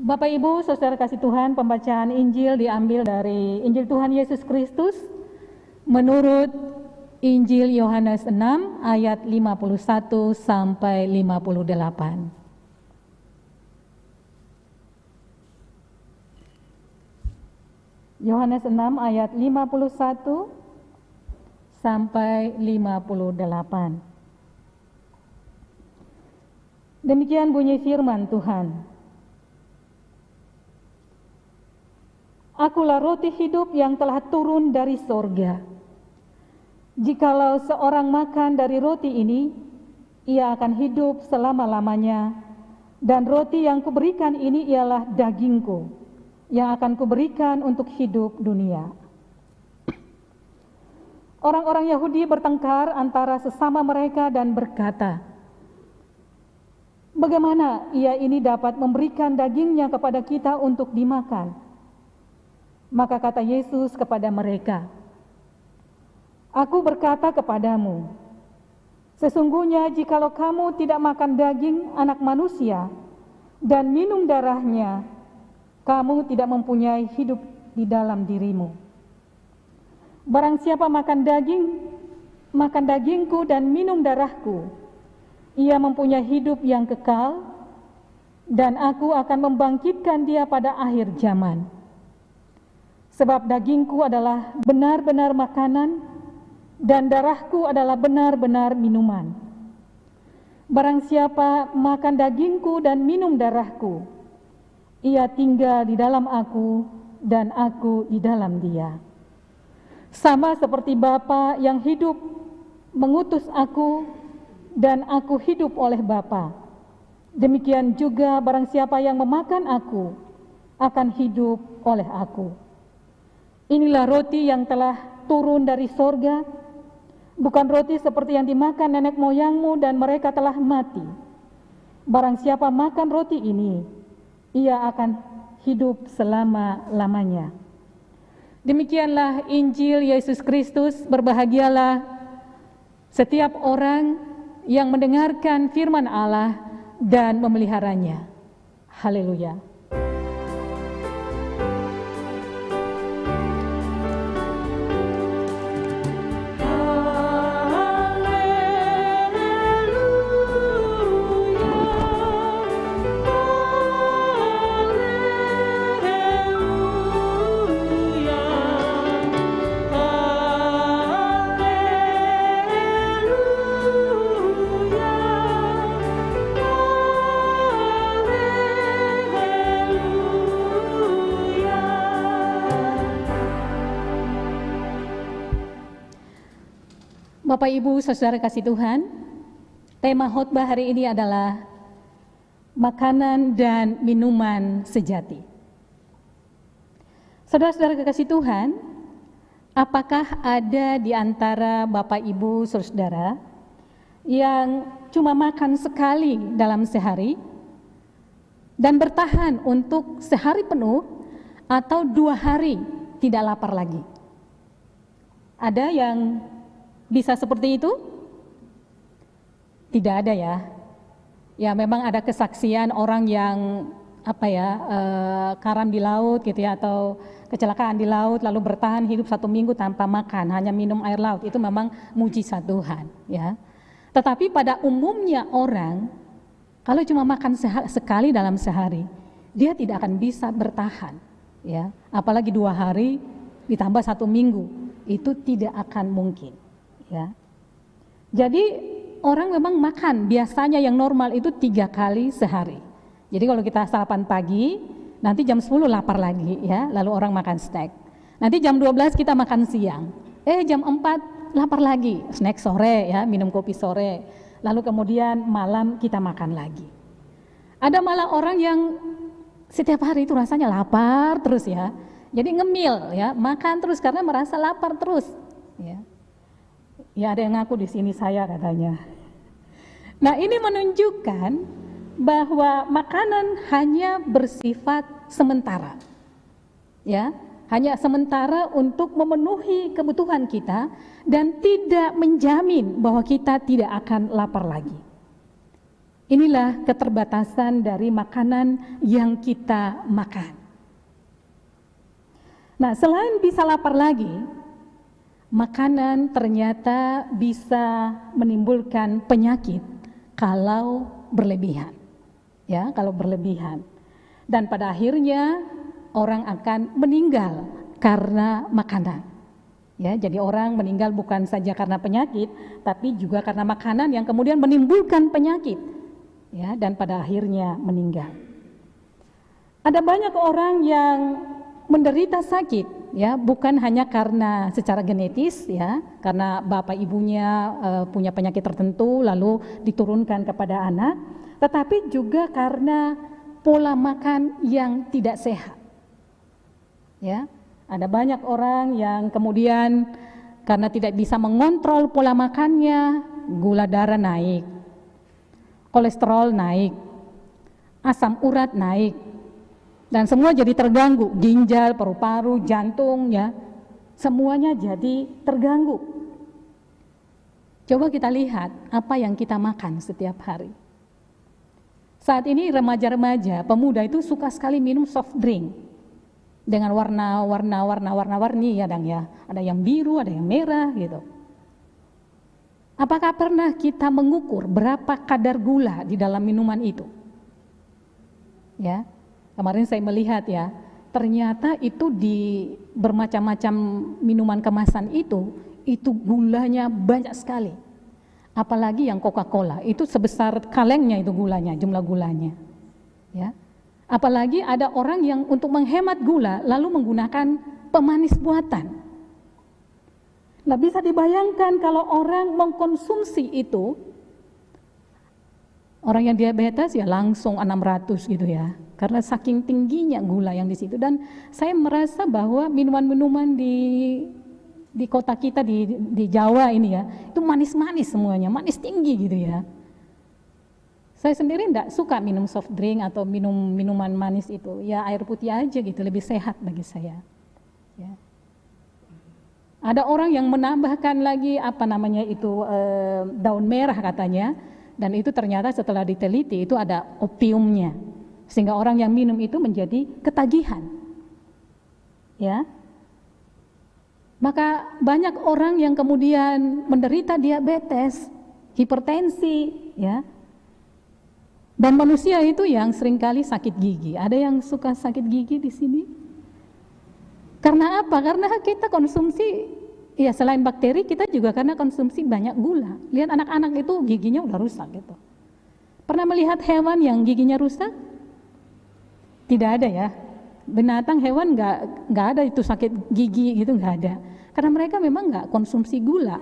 Bapak Ibu, Saudara kasih Tuhan, pembacaan Injil diambil dari Injil Tuhan Yesus Kristus menurut Injil Yohanes 6 ayat 51 sampai 58. Yohanes 6 ayat 51 sampai 58. Demikian bunyi firman Tuhan. Akulah roti hidup yang telah turun dari sorga. Jikalau seorang makan dari roti ini, ia akan hidup selama-lamanya. Dan roti yang kuberikan ini ialah dagingku, yang akan kuberikan untuk hidup dunia. Orang-orang Yahudi bertengkar antara sesama mereka dan berkata, bagaimana ia ini dapat memberikan dagingnya kepada kita untuk dimakan? Maka kata Yesus kepada mereka, Aku berkata kepadamu, sesungguhnya jikalau kamu tidak makan daging anak manusia dan minum darahnya, kamu tidak mempunyai hidup di dalam dirimu. Barang siapa makan dagingku dan minum darahku, ia mempunyai hidup yang kekal, dan aku akan membangkitkan dia pada akhir zaman. Sebab dagingku adalah benar-benar makanan, dan darahku adalah benar-benar minuman. Barang siapa makan dagingku dan minum darahku, ia tinggal di dalam aku, dan aku di dalam dia. Sama seperti Bapa yang hidup mengutus aku, dan aku hidup oleh Bapa. Demikian juga barang siapa yang memakan aku, akan hidup oleh aku. Inilah roti yang telah turun dari sorga, bukan roti seperti yang dimakan nenek moyangmu dan mereka telah mati. Barang siapa makan roti ini, ia akan hidup selama-lamanya. Demikianlah Injil Yesus Kristus. Berbahagialah setiap orang yang mendengarkan firman Allah dan memeliharanya. Haleluya. Bapak Ibu Saudara kasih Tuhan, tema khotbah hari ini adalah makanan dan minuman sejati. Saudara-saudara kekasih Tuhan, apakah ada di antara Bapak Ibu Saudara yang cuma makan sekali dalam sehari dan bertahan untuk sehari penuh atau 2 hari tidak lapar lagi? Ada yang bisa seperti itu? Tidak ada ya. Ya memang ada kesaksian orang yang karam di laut gitu ya, atau kecelakaan di laut lalu bertahan hidup 1 minggu tanpa makan, hanya minum air laut. Itu memang mujizat Tuhan ya. Tetapi pada umumnya orang kalau cuma makan sekali dalam sehari, dia tidak akan bisa bertahan ya. Apalagi 2 hari ditambah 1 minggu, itu tidak akan mungkin. Ya. Jadi orang memang makan biasanya yang normal itu 3 kali sehari. Jadi kalau kita sarapan pagi, nanti jam 10 lapar lagi ya, lalu orang makan snack. Nanti jam 12 kita makan siang. Jam 4 lapar lagi, snack sore ya, minum kopi sore. Lalu kemudian malam kita makan lagi. Ada malah orang yang setiap hari itu rasanya lapar terus ya. Jadi ngemil ya, makan terus karena merasa lapar terus ya. Ya ada yang ngaku di sini saya katanya. Nah ini menunjukkan bahwa makanan hanya bersifat sementara, ya, hanya sementara untuk memenuhi kebutuhan kita dan tidak menjamin bahwa kita tidak akan lapar lagi. Inilah keterbatasan dari makanan yang kita makan. Nah, selain bisa lapar lagi, makanan ternyata bisa menimbulkan penyakit kalau berlebihan. Ya, kalau berlebihan. Dan pada akhirnya orang akan meninggal karena makanan. Ya, jadi orang meninggal bukan saja karena penyakit, tapi juga karena makanan yang kemudian menimbulkan penyakit. Ya, dan pada akhirnya meninggal. Ada banyak orang yang menderita sakit, ya, bukan hanya karena secara genetis, ya, karena bapak ibunya punya penyakit tertentu lalu diturunkan kepada anak, tetapi juga karena pola makan yang tidak sehat. Ya, ada banyak orang yang kemudian karena tidak bisa mengontrol pola makannya, gula darah naik, kolesterol naik, asam urat naik, dan semua jadi terganggu, ginjal, paru-paru, jantung, ya, semuanya jadi terganggu. Coba kita lihat apa yang kita makan setiap hari. Saat ini remaja-remaja, pemuda itu suka sekali minum soft drink dengan warna-warni, ya, Dang, ya. Ada yang biru, ada yang merah, gitu. Apakah pernah kita mengukur berapa kadar gula di dalam minuman itu? Ya, kemarin saya melihat, ya, ternyata itu di bermacam-macam minuman kemasan itu gulanya banyak sekali. Apalagi yang Coca-Cola, itu sebesar kalengnya itu gulanya, jumlah gulanya. Ya. Apalagi ada orang yang untuk menghemat gula lalu menggunakan pemanis buatan. Nah, bisa dibayangkan kalau orang mengkonsumsi itu, orang yang diabetes ya langsung 600 gitu, ya, karena saking tingginya gula yang di situ. Dan saya merasa bahwa minuman-minuman di kota kita di Jawa ini, ya, itu manis-manis semuanya, manis tinggi gitu, ya. Saya sendiri enggak suka minum soft drink atau minum minuman manis itu, ya air putih aja gitu, lebih sehat bagi saya. Ya. Ada orang yang menambahkan lagi daun merah katanya, dan itu ternyata setelah diteliti itu ada opiumnya, sehingga orang yang minum itu menjadi ketagihan. Ya. Maka banyak orang yang kemudian menderita diabetes, hipertensi, ya. Dan manusia itu yang seringkali sakit gigi. Ada yang suka sakit gigi di sini? Karena apa? Karena kita konsumsi, ya selain bakteri, kita juga karena konsumsi banyak gula. Lihat anak-anak itu giginya udah rusak gitu. Pernah melihat hewan yang giginya rusak? Tidak ada, ya. Binatang, hewan nggak ada itu sakit gigi gitu, nggak ada. Karena mereka memang nggak konsumsi gula.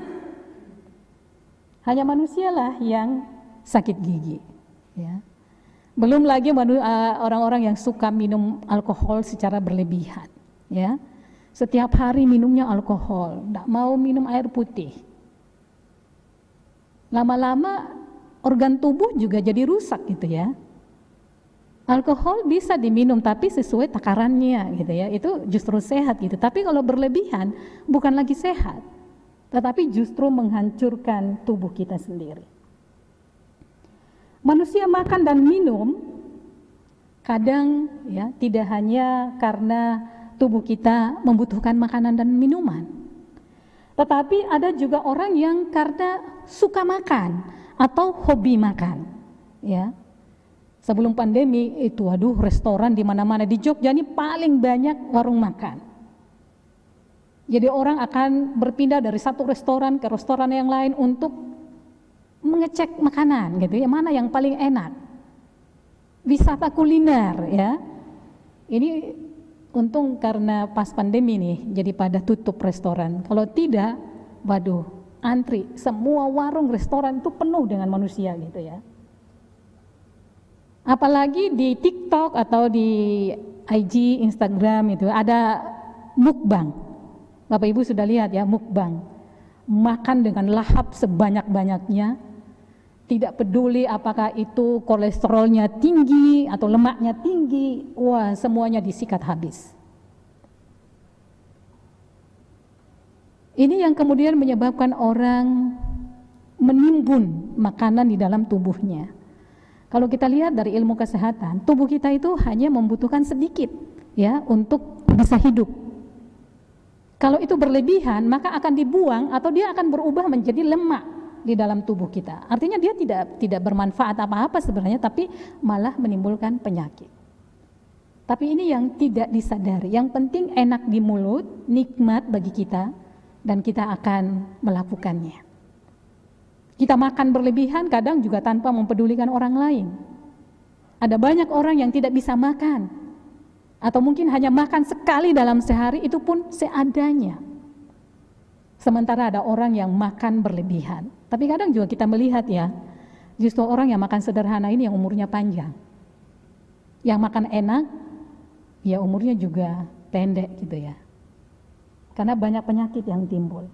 Hanya manusialah yang sakit gigi. Ya. Belum lagi orang-orang yang suka minum alkohol secara berlebihan, ya. Setiap hari minumnya alkohol, tidak mau minum air putih. Lama-lama organ tubuh juga jadi rusak gitu, ya. Alkohol bisa diminum tapi sesuai takarannya gitu, ya. Itu justru sehat gitu. Tapi kalau berlebihan bukan lagi sehat, tetapi justru menghancurkan tubuh kita sendiri. Manusia makan dan minum kadang, ya, tidak hanya karena tubuh kita membutuhkan makanan dan minuman, tetapi ada juga orang yang karena suka makan atau hobi makan, ya. Sebelum pandemi itu, restoran di mana-mana di Jogja ini paling banyak warung makan. Jadi orang akan berpindah dari satu restoran ke restoran yang lain untuk mengecek makanan gitu, ya, mana yang paling enak. Wisata kuliner, ya. Ini untung karena pas pandemi nih jadi pada tutup restoran. Kalau tidak, waduh, antri. Semua warung restoran itu penuh dengan manusia gitu, ya. Apalagi di TikTok atau di IG, Instagram itu ada mukbang. Bapak Ibu sudah lihat, ya, mukbang. Makan dengan lahap sebanyak-banyaknya. Tidak peduli apakah itu kolesterolnya tinggi atau lemaknya tinggi, wah, semuanya disikat habis. Ini yang kemudian menyebabkan orang menimbun makanan di dalam tubuhnya. Kalau kita lihat dari ilmu kesehatan, tubuh kita itu hanya membutuhkan sedikit ya untuk bisa hidup. Kalau itu berlebihan, maka akan dibuang atau dia akan berubah menjadi lemak di dalam tubuh kita. Artinya dia tidak bermanfaat apa-apa sebenarnya, tapi malah menimbulkan penyakit. Tapi ini yang tidak disadari. Yang penting enak di mulut, nikmat bagi kita, dan kita akan melakukannya. Kita makan berlebihan kadang juga tanpa mempedulikan orang lain. Ada banyak orang yang tidak bisa makan, atau mungkin hanya makan sekali dalam sehari, itu pun seadanya. Sementara ada orang yang makan berlebihan. Tapi kadang juga kita melihat ya, justru orang yang makan sederhana ini yang umurnya panjang. Yang makan enak, ya umurnya juga pendek gitu ya. Karena banyak penyakit yang timbul.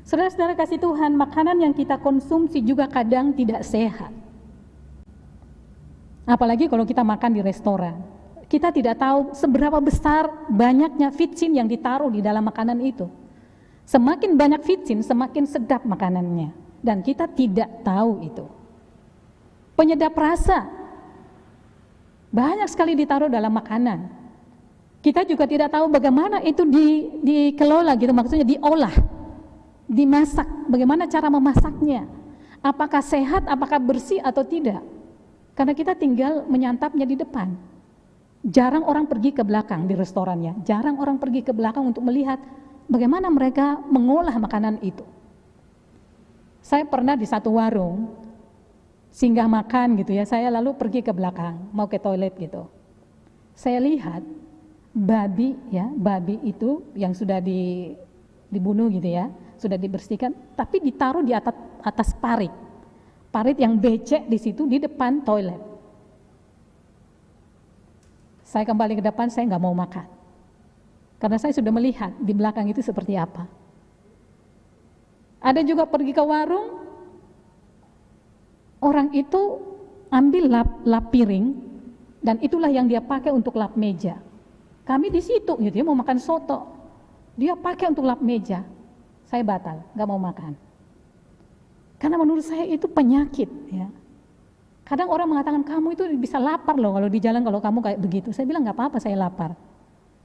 Saudara-saudara kasih Tuhan, makanan yang kita konsumsi juga kadang tidak sehat. Apalagi kalau kita makan di restoran. Kita tidak tahu seberapa besar banyaknya vitsin yang ditaruh di dalam makanan itu. Semakin banyak vitsin, semakin sedap makanannya. Dan kita tidak tahu itu. Penyedap rasa banyak sekali ditaruh dalam makanan. Kita juga tidak tahu bagaimana itu dikelola gitu, maksudnya diolah, dimasak, bagaimana cara memasaknya, apakah sehat, apakah bersih atau tidak. Karena kita tinggal menyantapnya di depan. Jarang orang pergi ke belakang di restorannya, jarang orang pergi ke belakang untuk melihat bagaimana mereka mengolah makanan itu. Saya pernah di satu warung singgah makan gitu ya, saya lalu pergi ke belakang, mau ke toilet gitu. Saya lihat babi itu yang sudah dibunuh gitu ya, sudah dibersihkan, tapi ditaruh di atas parit yang becek di situ di depan toilet. Saya kembali ke depan, saya nggak mau makan, karena saya sudah melihat di belakang itu seperti apa. Ada juga pergi ke warung, orang itu ambil lap piring, dan itulah yang dia pakai untuk lap meja. Kami di situ gitu ya, mau makan soto, dia pakai untuk lap meja. Saya batal, nggak mau makan. Karena menurut saya itu penyakit ya. Kadang orang mengatakan kamu itu bisa lapar loh kalau di jalan kalau kamu kayak begitu. Saya bilang nggak apa-apa, saya lapar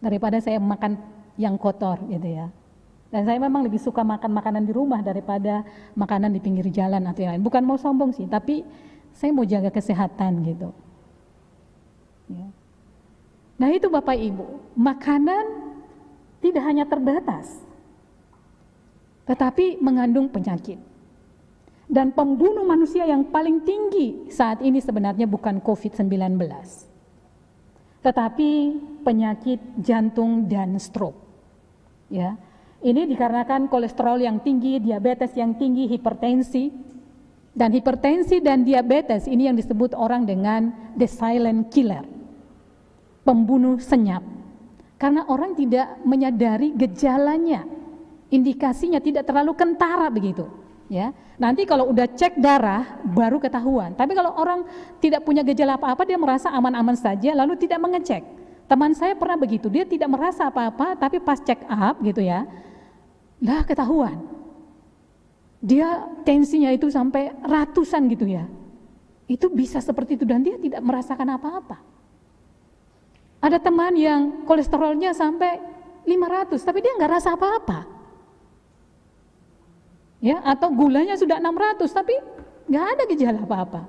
daripada saya makan yang kotor gitu ya. Dan saya memang lebih suka makan makanan di rumah daripada makanan di pinggir jalan atau yang lain. Bukan mau sombong sih, tapi saya mau jaga kesehatan gitu. Ya. Nah itu Bapak Ibu, makanan tidak hanya terbatas, tetapi mengandung penyakit. Dan pembunuh manusia yang paling tinggi saat ini sebenarnya bukan COVID-19, tetapi penyakit jantung dan stroke. Ya, ini dikarenakan kolesterol yang tinggi, diabetes yang tinggi, hipertensi. Dan hipertensi dan diabetes ini yang disebut orang dengan the silent killer, pembunuh senyap. Karena orang tidak menyadari gejalanya, indikasinya tidak terlalu kentara begitu. Ya, nanti kalau udah cek darah baru ketahuan. Tapi kalau orang tidak punya gejala apa-apa, dia merasa aman-aman saja lalu tidak mengecek. Teman saya pernah begitu, dia tidak merasa apa-apa tapi pas check up gitu ya, lah ketahuan. Dia tensinya itu sampai ratusan gitu ya. Itu bisa seperti itu dan dia tidak merasakan apa-apa. Ada teman yang kolesterolnya sampai 500 tapi dia nggak rasa apa-apa. Ya, atau gulanya sudah 600 tapi nggak ada gejala apa-apa.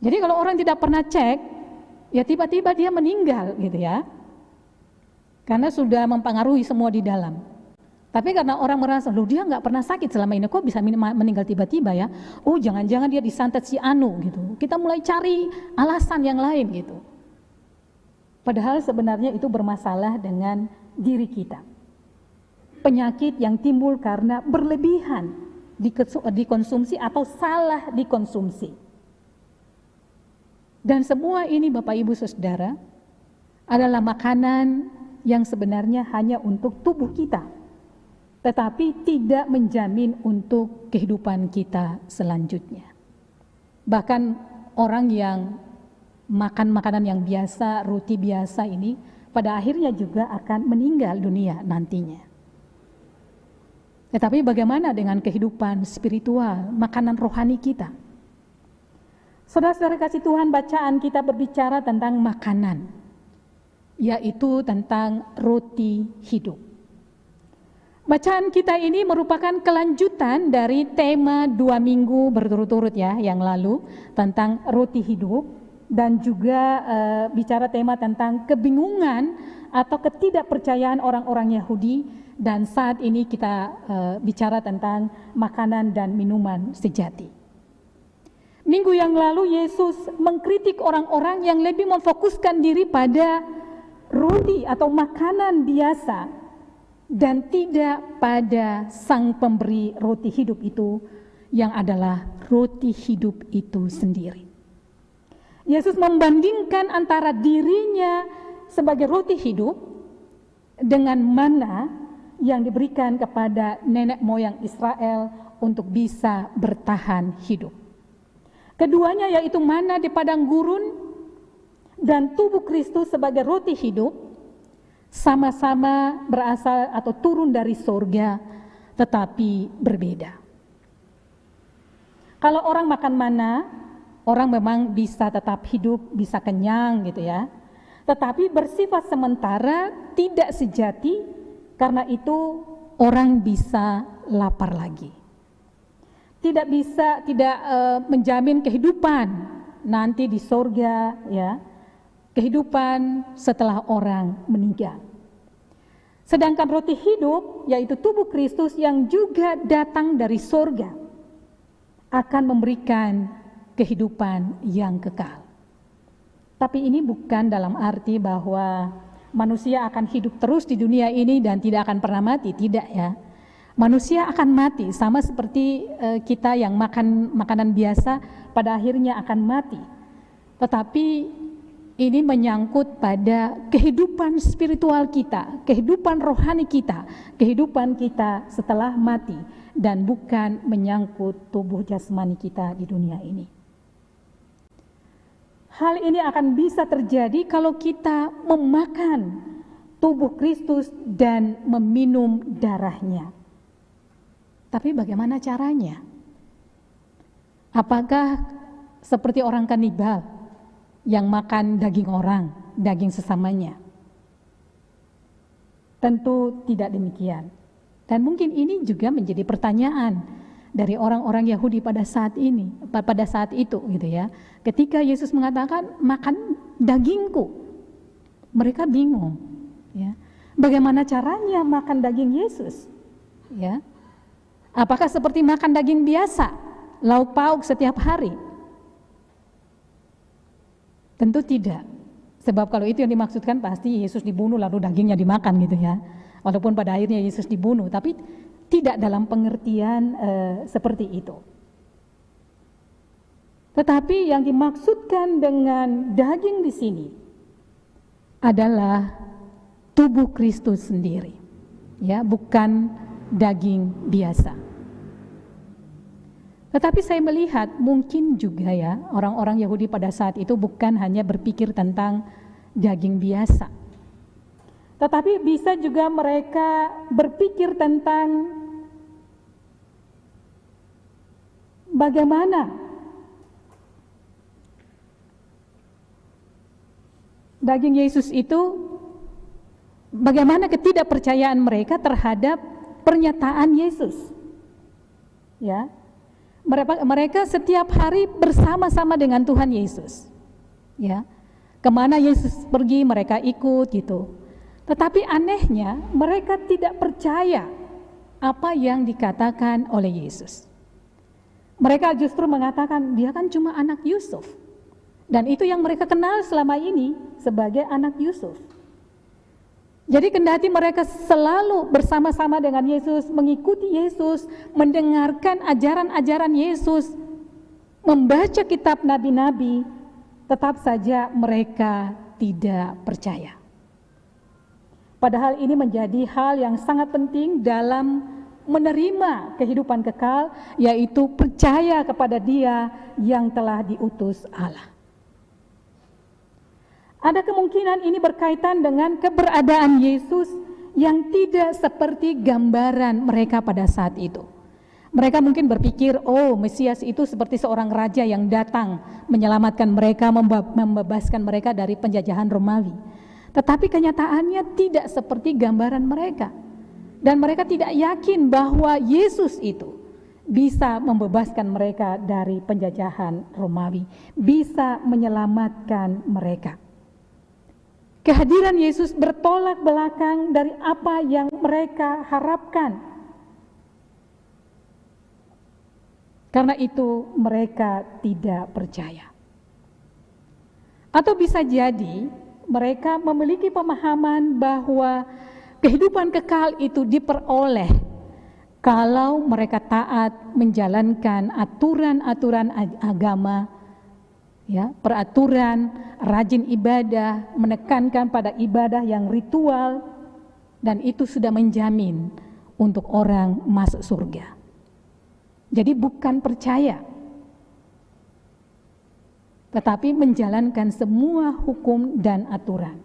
Jadi kalau orang tidak pernah cek, ya tiba-tiba dia meninggal gitu ya, karena sudah mempengaruhi semua di dalam. Tapi karena orang merasa, loh dia nggak pernah sakit selama ini, kok bisa meninggal tiba-tiba ya? Oh jangan-jangan dia disantet si anu gitu. Kita mulai cari alasan yang lain gitu. Padahal sebenarnya itu bermasalah dengan diri kita. Penyakit yang timbul karena berlebihan dikonsumsi atau salah dikonsumsi. Dan semua ini Bapak Ibu Saudara adalah makanan yang sebenarnya hanya untuk tubuh kita, tetapi tidak menjamin untuk kehidupan kita selanjutnya. Bahkan orang yang makan makanan yang biasa, roti biasa ini, pada akhirnya juga akan meninggal dunia nantinya. Tetapi bagaimana dengan kehidupan spiritual, makanan rohani kita? Saudara-saudara kasih Tuhan, bacaan kita berbicara tentang makanan, yaitu tentang roti hidup. Bacaan kita ini merupakan kelanjutan dari tema 2 minggu berturut-turut ya yang lalu tentang roti hidup, dan juga bicara tema tentang kebingungan atau ketidakpercayaan orang-orang Yahudi, dan saat ini kita bicara tentang makanan dan minuman sejati. Minggu yang lalu Yesus mengkritik orang-orang yang lebih memfokuskan diri pada roti atau makanan biasa dan tidak pada Sang Pemberi roti hidup itu, yang adalah roti hidup itu sendiri. Yesus membandingkan antara dirinya sebagai roti hidup dengan mana yang diberikan kepada nenek moyang Israel untuk bisa bertahan hidup. Keduanya yaitu mana di padang gurun dan tubuh Kristus sebagai roti hidup, sama-sama berasal atau turun dari surga, tetapi berbeda. Kalau orang makan mana, orang memang bisa tetap hidup, bisa kenyang gitu ya. Tetapi bersifat sementara, tidak sejati, karena itu orang bisa lapar lagi. Tidak menjamin kehidupan nanti di surga ya, kehidupan setelah orang meninggal. Sedangkan roti hidup yaitu tubuh Kristus yang juga datang dari surga akan memberikan kehidupan yang kekal. Tapi ini bukan dalam arti bahwa manusia akan hidup terus di dunia ini dan tidak akan pernah mati, tidak ya. Manusia akan mati, sama seperti kita yang makan makanan biasa pada akhirnya akan mati. Tetapi ini menyangkut pada kehidupan spiritual kita, kehidupan rohani kita, kehidupan kita setelah mati, dan bukan menyangkut tubuh jasmani kita di dunia ini. Hal ini akan bisa terjadi kalau kita memakan tubuh Kristus dan meminum darahnya. Tapi bagaimana caranya? Apakah seperti orang kanibal yang makan daging orang, daging sesamanya? Tentu tidak demikian. Dan mungkin ini juga menjadi pertanyaan dari orang-orang Yahudi pada saat itu gitu ya. Ketika Yesus mengatakan makan dagingku, mereka bingung ya. Bagaimana caranya makan daging Yesus? Ya. Apakah seperti makan daging biasa, lauk pauk setiap hari? Tentu tidak. Sebab kalau itu yang dimaksudkan pasti Yesus dibunuh lalu dagingnya dimakan gitu ya. Walaupun pada akhirnya Yesus dibunuh, tapi tidak dalam pengertian seperti itu. Tetapi yang dimaksudkan dengan daging di sini adalah tubuh Kristus sendiri. Ya, bukan daging biasa. Tetapi saya melihat mungkin juga ya orang-orang Yahudi pada saat itu bukan hanya berpikir tentang daging biasa. Tetapi bisa juga mereka berpikir tentang bagaimana daging Yesus itu, bagaimana ketidakpercayaan mereka terhadap pernyataan Yesus. Ya. Mereka setiap hari bersama-sama dengan Tuhan Yesus. Ya. Kemana Yesus pergi mereka ikut gitu. Tetapi anehnya mereka tidak percaya apa yang dikatakan oleh Yesus. Mereka justru mengatakan dia kan cuma anak Yusuf. Dan itu yang mereka kenal selama ini sebagai anak Yusuf. Jadi kendati mereka selalu bersama-sama dengan Yesus, mengikuti Yesus, mendengarkan ajaran-ajaran Yesus, membaca kitab nabi-nabi, tetap saja mereka tidak percaya. Padahal ini menjadi hal yang sangat penting dalam menerima kehidupan kekal, yaitu percaya kepada Dia yang telah diutus Allah. Ada kemungkinan ini berkaitan dengan keberadaan Yesus yang tidak seperti gambaran mereka pada saat itu. Mereka mungkin berpikir, oh Mesias itu seperti seorang raja yang datang menyelamatkan mereka, membebaskan mereka dari penjajahan Romawi. Tetapi kenyataannya tidak seperti gambaran mereka. Dan mereka tidak yakin bahwa Yesus itu bisa membebaskan mereka dari penjajahan Romawi, bisa menyelamatkan mereka. Kehadiran Yesus bertolak belakang dari apa yang mereka harapkan. Karena itu mereka tidak percaya. Atau bisa jadi mereka memiliki pemahaman bahwa kehidupan kekal itu diperoleh kalau mereka taat menjalankan aturan-aturan agama, ya, peraturan, rajin ibadah, menekankan pada ibadah yang ritual, dan itu sudah menjamin untuk orang masuk surga. Jadi bukan percaya, tetapi menjalankan semua hukum dan aturan.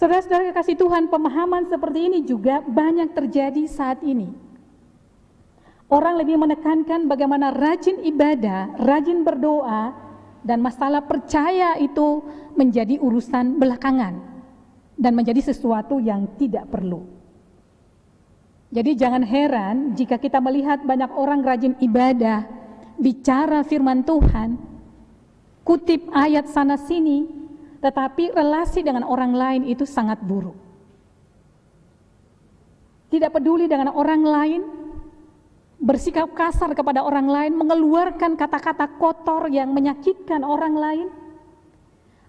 Saudara-saudara kasih Tuhan, pemahaman seperti ini juga banyak terjadi saat ini. Orang lebih menekankan bagaimana rajin ibadah, rajin berdoa, dan masalah percaya itu menjadi urusan belakangan dan menjadi sesuatu yang tidak perlu. Jadi jangan heran jika kita melihat banyak orang rajin ibadah, bicara firman Tuhan, kutip ayat sana sini, tetapi relasi dengan orang lain itu sangat buruk. Tidak peduli dengan orang lain, bersikap kasar kepada orang lain, mengeluarkan kata-kata kotor yang menyakitkan orang lain,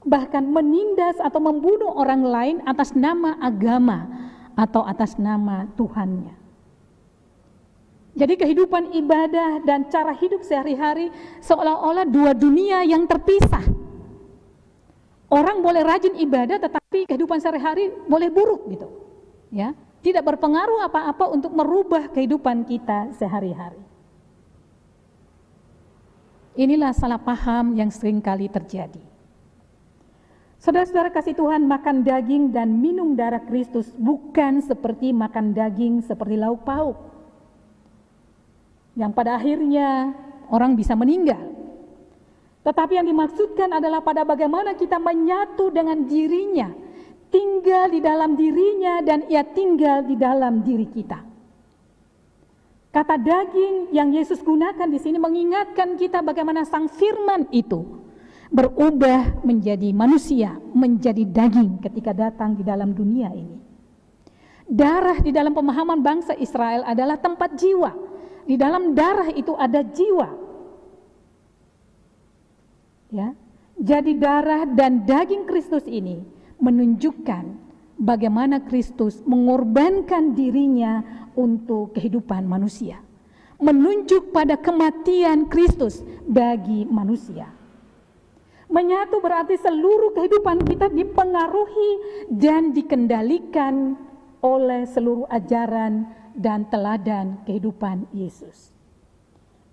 bahkan menindas atau membunuh orang lain atas nama agama atau atas nama Tuhannya. Jadi kehidupan ibadah dan cara hidup sehari-hari seolah-olah dua dunia yang terpisah. Orang boleh rajin ibadah tetapi kehidupan sehari-hari boleh buruk gitu. Ya, tidak berpengaruh apa-apa untuk merubah kehidupan kita sehari-hari. Inilah salah paham yang seringkali terjadi. Saudara-saudara kasih Tuhan, makan daging dan minum darah Kristus bukan seperti makan daging seperti lauk pauk, yang pada akhirnya orang bisa meninggal. Tetapi yang dimaksudkan adalah pada bagaimana kita menyatu dengan dirinya, tinggal di dalam dirinya dan ia tinggal di dalam diri kita. Kata daging yang Yesus gunakan di sini mengingatkan kita bagaimana Sang Firman itu berubah menjadi manusia, menjadi daging ketika datang di dalam dunia ini. Darah di dalam pemahaman bangsa Israel adalah tempat jiwa. Di dalam darah itu ada jiwa. Ya. Jadi darah dan daging Kristus ini menunjukkan bagaimana Kristus mengorbankan dirinya untuk kehidupan manusia. Menunjuk pada kematian Kristus bagi manusia. Menyatu berarti seluruh kehidupan kita dipengaruhi dan dikendalikan oleh seluruh ajaran dan teladan kehidupan Yesus.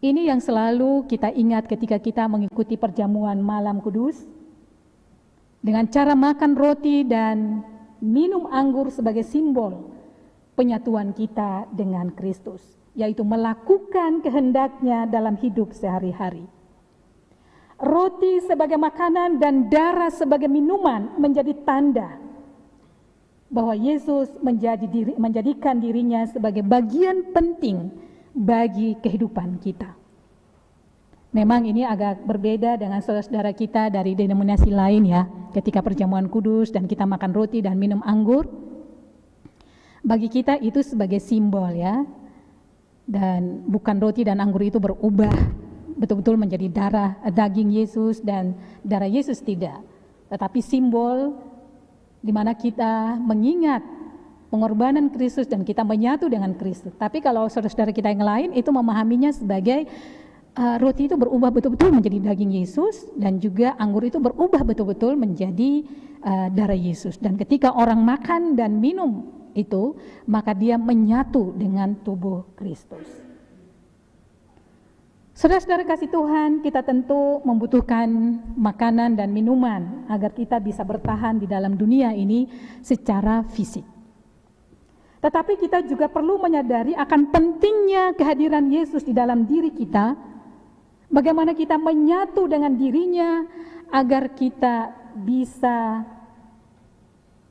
Ini yang selalu kita ingat ketika kita mengikuti perjamuan malam kudus, dengan cara makan roti dan minum anggur sebagai simbol penyatuan kita dengan Kristus, yaitu melakukan kehendaknya dalam hidup sehari-hari. Roti sebagai makanan dan darah sebagai minuman menjadi tanda bahwa Yesus menjadikan dirinya sebagai bagian penting bagi kehidupan kita. Memang ini agak berbeda dengan saudara-saudara kita dari denominasi lain ya, ketika perjamuan kudus dan kita makan roti dan minum anggur. Bagi kita itu sebagai simbol ya, dan bukan roti dan anggur itu berubah betul-betul menjadi daging Yesus dan darah Yesus, tidak. Tetapi simbol di mana kita mengingat pengorbanan Kristus dan kita menyatu dengan Kristus. Tapi kalau saudara-saudara kita yang lain itu memahaminya sebagai roti itu berubah betul-betul menjadi daging Yesus dan juga anggur itu berubah betul-betul menjadi darah Yesus. Dan ketika orang makan dan minum itu, maka dia menyatu dengan tubuh Kristus. Saudara-saudara kasih Tuhan, kita tentu membutuhkan makanan dan minuman agar kita bisa bertahan di dalam dunia ini secara fisik. Tetapi kita juga perlu menyadari akan pentingnya kehadiran Yesus di dalam diri kita, bagaimana kita menyatu dengan dirinya agar kita bisa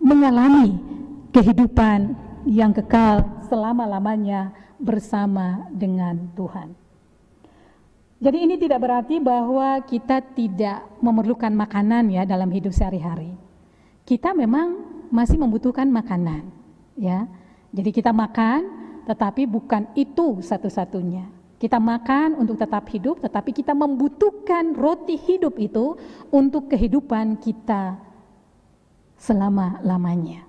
mengalami kehidupan yang kekal selama-lamanya bersama dengan Tuhan. Jadi ini tidak berarti bahwa kita tidak memerlukan makanan ya dalam hidup sehari-hari. Kita memang masih membutuhkan makanan, ya. Jadi kita makan, tetapi bukan itu satu-satunya. Kita makan untuk tetap hidup, tetapi kita membutuhkan roti hidup itu untuk kehidupan kita selama-lamanya.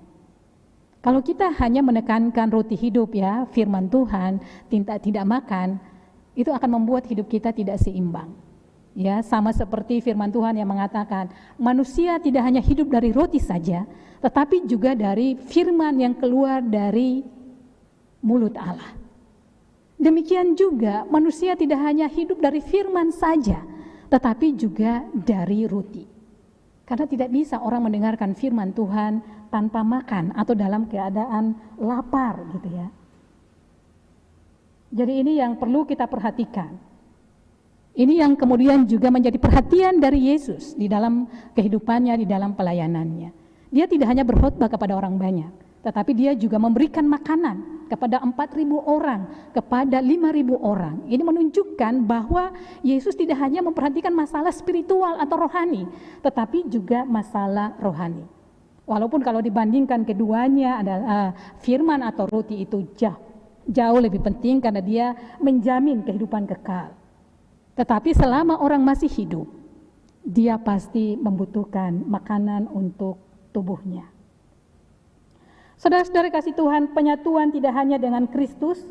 Kalau kita hanya menekankan roti hidup ya, firman Tuhan, tidak makan, itu akan membuat hidup kita tidak seimbang. Ya, sama seperti firman Tuhan yang mengatakan, manusia tidak hanya hidup dari roti saja, tetapi juga dari firman yang keluar dari mulut Allah. Demikian juga manusia tidak hanya hidup dari firman saja, tetapi juga dari roti. Karena tidak bisa orang mendengarkan firman Tuhan tanpa makan atau dalam keadaan lapar gitu ya. Jadi ini yang perlu kita perhatikan. Ini yang kemudian juga menjadi perhatian dari Yesus di dalam kehidupannya, di dalam pelayanannya. Dia tidak hanya berkhotbah kepada orang banyak, tetapi dia juga memberikan makanan kepada 4.000 orang, kepada 5.000 orang. Ini menunjukkan bahwa Yesus tidak hanya memperhatikan masalah spiritual atau rohani, tetapi juga masalah rohani. Walaupun kalau dibandingkan keduanya adalah firman atau roti itu jauh lebih penting karena dia menjamin kehidupan kekal. Tetapi selama orang masih hidup, dia pasti membutuhkan makanan untuk tubuhnya. Saudara-saudara kasih Tuhan, penyatuan tidak hanya dengan Kristus,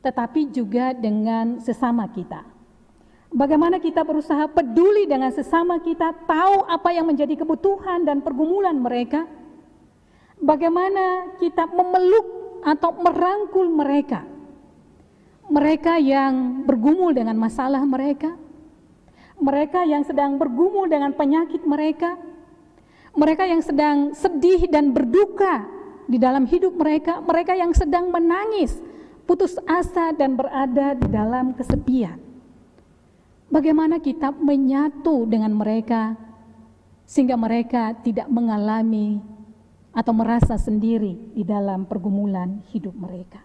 tetapi juga dengan sesama kita. Bagaimana kita berusaha peduli dengan sesama kita, tahu apa yang menjadi kebutuhan dan pergumulan mereka. Bagaimana kita memeluk atau merangkul mereka. Mereka yang bergumul dengan masalah mereka. Mereka yang sedang bergumul dengan penyakit mereka. Mereka yang sedang sedih dan berduka di dalam hidup mereka. Mereka yang sedang menangis, putus asa dan berada di dalam kesepian. Bagaimana kita menyatu dengan mereka sehingga mereka tidak mengalami atau merasa sendiri di dalam pergumulan hidup mereka.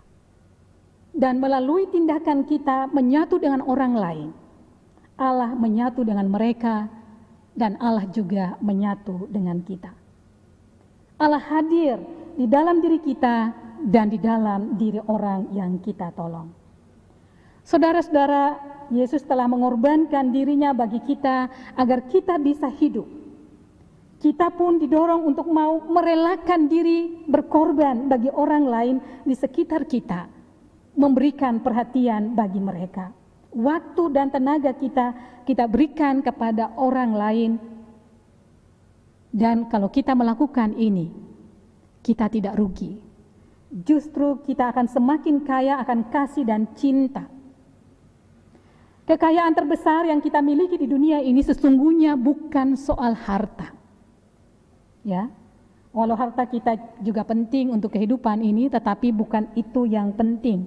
Dan melalui tindakan kita menyatu dengan orang lain, Allah menyatu dengan mereka dan Allah juga menyatu dengan kita. Allah hadir di dalam diri kita dan di dalam diri orang yang kita tolong. Saudara-saudara, Yesus telah mengorbankan dirinya bagi kita agar kita bisa hidup. Kita pun didorong untuk mau merelakan diri berkorban bagi orang lain di sekitar kita, memberikan perhatian bagi mereka. Waktu dan tenaga kita berikan kepada orang lain. Dan kalau kita melakukan ini, kita tidak rugi. Justru kita akan semakin kaya akan kasih dan cinta. Kekayaan terbesar yang kita miliki di dunia ini sesungguhnya bukan soal harta. Ya, walau harta kita juga penting untuk kehidupan ini, tetapi bukan itu yang penting.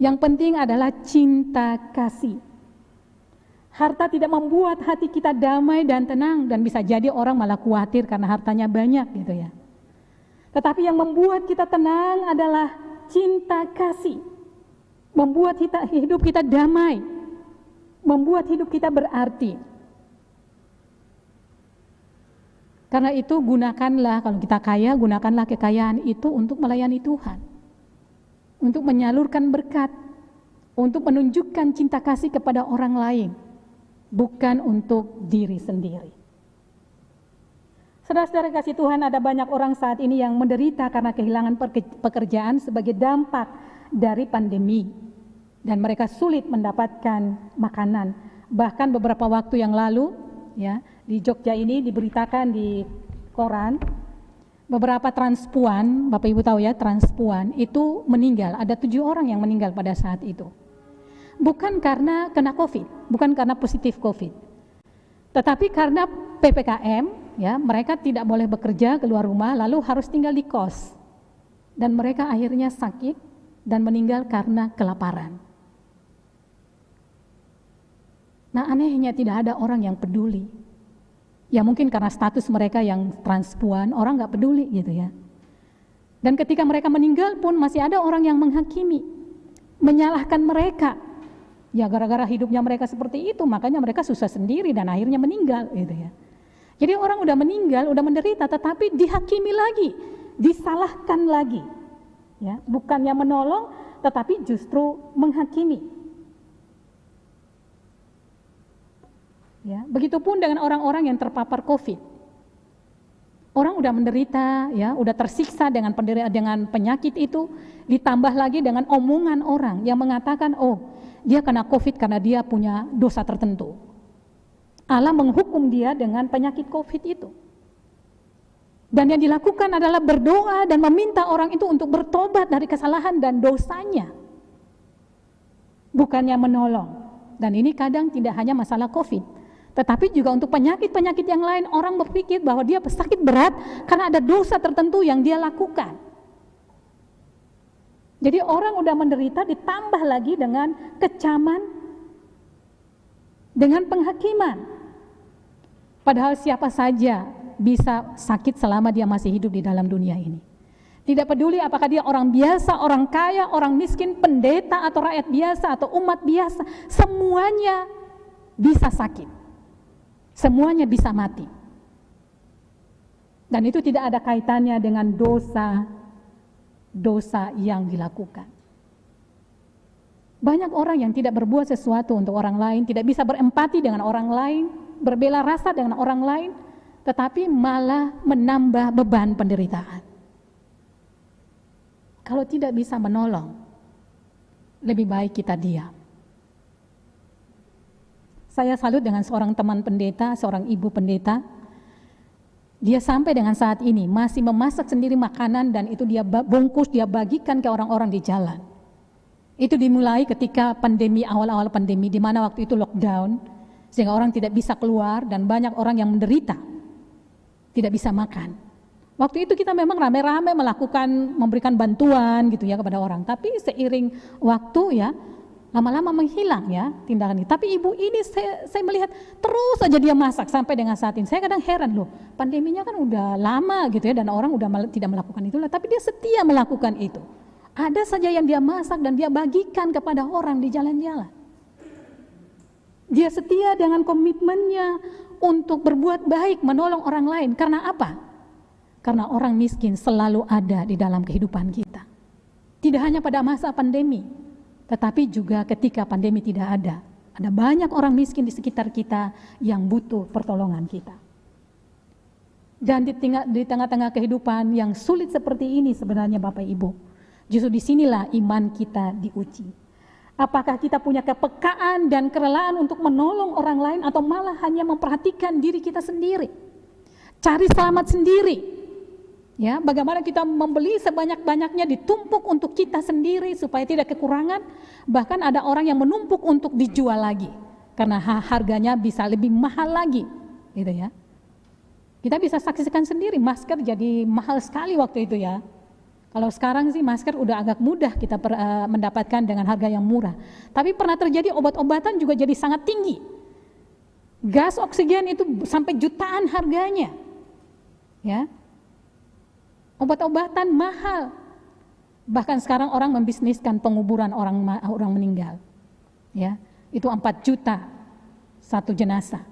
Yang penting adalah cinta kasih. Harta tidak membuat hati kita damai dan tenang, dan bisa jadi orang malah khawatir karena hartanya banyak gitu ya. Tetapi yang membuat kita tenang adalah cinta kasih. Membuat hidup kita damai, membuat hidup kita berarti. Karena itu gunakanlah, kalau kita kaya, gunakanlah kekayaan itu untuk melayani Tuhan. Untuk menyalurkan berkat, untuk menunjukkan cinta kasih kepada orang lain, bukan untuk diri sendiri. Saudara-saudara kasih Tuhan, ada banyak orang saat ini yang menderita karena kehilangan pekerjaan sebagai dampak dari pandemi, dan mereka sulit mendapatkan makanan. Bahkan beberapa waktu yang lalu, ya, di Jogja ini diberitakan di koran, beberapa transpuan, Bapak Ibu tahu ya, transpuan itu meninggal. Ada 7 orang yang meninggal pada saat itu. Bukan karena kena COVID, bukan karena positif COVID, tetapi karena PPKM, ya, mereka tidak boleh bekerja keluar rumah, lalu harus tinggal di kos. dan mereka akhirnya sakit dan meninggal karena kelaparan. Nah, anehnya tidak ada orang yang peduli. Ya mungkin karena status mereka yang transpuan, orang nggak peduli gitu ya. Dan ketika mereka meninggal pun masih ada orang yang menghakimi, menyalahkan mereka. Ya gara-gara hidupnya mereka seperti itu, makanya mereka susah sendiri dan akhirnya meninggal gitu ya. Jadi orang udah meninggal, udah menderita, tetapi dihakimi lagi, disalahkan lagi. Ya, bukannya menolong, tetapi justru menghakimi. Ya, begitupun dengan orang-orang yang terpapar COVID. Orang udah menderita, ya, udah tersiksa dengan penyakit itu, ditambah lagi dengan omongan orang yang mengatakan, oh, dia kena COVID karena dia punya dosa tertentu. Allah menghukum dia dengan penyakit COVID itu. Dan yang dilakukan adalah berdoa dan meminta orang itu untuk bertobat dari kesalahan dan dosanya. Bukannya menolong. Dan ini kadang tidak hanya masalah COVID, tetapi juga untuk penyakit-penyakit yang lain. Orang berpikir bahwa dia sakit berat karena ada dosa tertentu yang dia lakukan. Jadi orang udah menderita ditambah lagi dengan kecaman, dengan penghakiman. Padahal siapa saja bisa sakit selama dia masih hidup di dalam dunia ini. Tidak peduli apakah dia orang biasa, orang kaya, orang miskin, pendeta atau rakyat biasa atau umat biasa, semuanya bisa sakit. Semuanya bisa mati. Dan itu tidak ada kaitannya dengan dosa yang dilakukan. Banyak orang yang tidak berbuat sesuatu untuk orang lain, tidak bisa berempati dengan orang lain, berbela rasa dengan orang lain, tetapi malah menambah beban penderitaan. Kalau tidak bisa menolong, lebih baik kita diam. Saya salut dengan seorang teman pendeta, seorang ibu pendeta. Dia sampai dengan saat ini masih memasak sendiri makanan dan itu dia bungkus, dia bagikan ke orang-orang di jalan. Itu dimulai ketika pandemi, awal-awal pandemi, di mana waktu itu lockdown, sehingga orang tidak bisa keluar dan banyak orang yang menderita. Tidak bisa makan. Waktu itu kita memang rame-rame memberikan bantuan gitu ya kepada orang. Tapi seiring waktu ya, lama-lama menghilang ya tindakan ini. Tapi ibu ini saya melihat terus saja dia masak sampai dengan saat ini. Saya kadang heran loh, pandeminya kan udah lama gitu ya dan orang udah tidak melakukan itulah. Tapi dia setia melakukan itu. Ada saja yang dia masak dan dia bagikan kepada orang di jalan-jalan. Dia setia dengan komitmennya untuk berbuat baik, menolong orang lain. Karena apa? Karena orang miskin selalu ada di dalam kehidupan kita. Tidak hanya pada masa pandemi, tetapi juga ketika pandemi tidak ada. Ada banyak orang miskin di sekitar kita yang butuh pertolongan kita. Dan di tengah-tengah kehidupan yang sulit seperti ini sebenarnya Bapak Ibu, justru disinilah iman kita diuji. Apakah kita punya kepekaan dan kerelaan untuk menolong orang lain atau malah hanya memperhatikan diri kita sendiri? Cari selamat sendiri. Ya, bagaimana kita membeli sebanyak-banyaknya ditumpuk untuk kita sendiri supaya tidak kekurangan, bahkan ada orang yang menumpuk untuk dijual lagi karena harganya bisa lebih mahal lagi, gitu ya. Kita bisa saksikan sendiri masker jadi mahal sekali waktu itu ya. Kalau sekarang sih masker udah agak mudah kita mendapatkan dengan harga yang murah. Tapi pernah terjadi obat-obatan juga jadi sangat tinggi. Gas oksigen itu sampai jutaan harganya. Ya. Obat-obatan mahal. Bahkan sekarang orang membisniskan penguburan orang meninggal. Ya, itu 4 juta satu jenazah.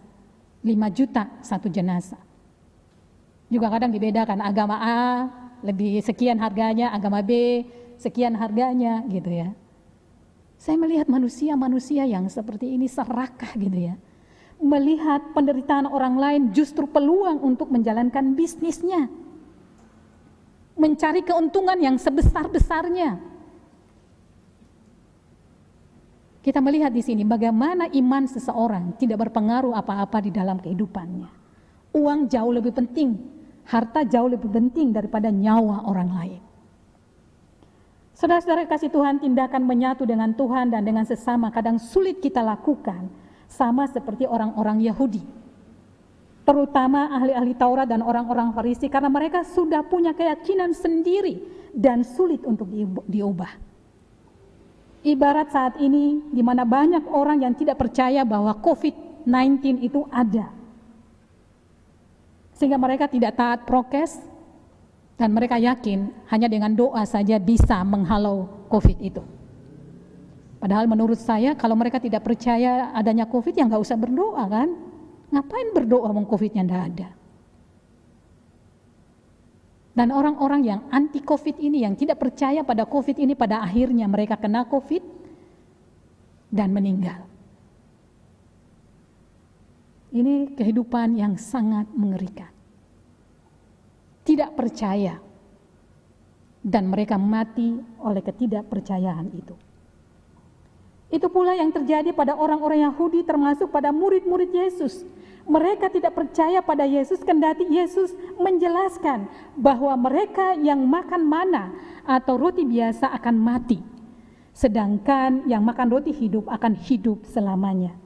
5 juta satu jenazah. Juga kadang dibedakan agama A lebih sekian harganya, agama B sekian harganya gitu ya. Saya melihat manusia-manusia yang seperti ini serakah gitu ya. Melihat penderitaan orang lain justru peluang untuk menjalankan bisnisnya. Mencari keuntungan yang sebesar-besarnya. Kita melihat di sini bagaimana iman seseorang tidak berpengaruh apa-apa di dalam kehidupannya. Uang jauh lebih penting, harta jauh lebih penting daripada nyawa orang lain. Saudara-saudara kasih Tuhan, tindakan menyatu dengan Tuhan dan dengan sesama kadang sulit kita lakukan, sama seperti orang-orang Yahudi. terutama ahli-ahli Taurat dan orang-orang Farisi, karena mereka sudah punya keyakinan sendiri dan sulit untuk diubah. Ibarat saat ini di mana banyak orang yang tidak percaya bahwa COVID-19 itu ada, sehingga mereka tidak taat prokes dan mereka yakin hanya dengan doa saja bisa menghalau COVID itu. Padahal menurut saya kalau mereka tidak percaya adanya COVID ya nggak usah berdoa kan? Ngapain berdoa wong COVID-nya nggak ada? Dan orang-orang yang anti COVID ini, yang tidak percaya pada COVID ini, pada akhirnya mereka kena COVID dan meninggal. Ini kehidupan yang sangat mengerikan. Tidak percaya dan mereka mati oleh ketidakpercayaan itu. Itu pula yang terjadi pada orang-orang Yahudi termasuk pada murid-murid Yesus. Mereka tidak percaya pada Yesus kendati Yesus menjelaskan bahwa mereka yang makan mana atau roti biasa akan mati. Sedangkan yang makan roti hidup akan hidup selamanya.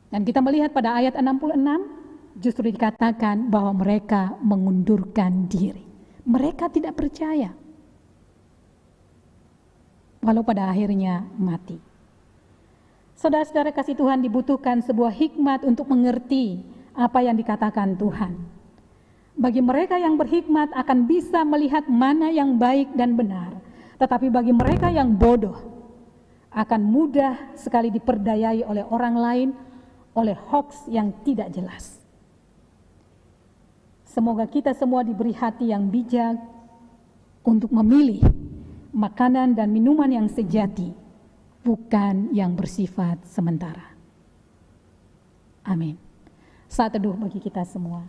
Dan kita melihat pada ayat 66 justru dikatakan bahwa mereka mengundurkan diri. Mereka tidak percaya. Walau pada akhirnya mati. Saudara-saudara kasih Tuhan, dibutuhkan sebuah hikmat untuk mengerti apa yang dikatakan Tuhan. Bagi mereka yang berhikmat akan bisa melihat mana yang baik dan benar. Tetapi bagi mereka yang bodoh akan mudah sekali diperdayai oleh orang lain, oleh hoax yang tidak jelas. Semoga kita semua diberi hati yang bijak untuk memilih makanan dan minuman yang sejati, bukan yang bersifat sementara. Amin. Saat teduh bagi kita semua.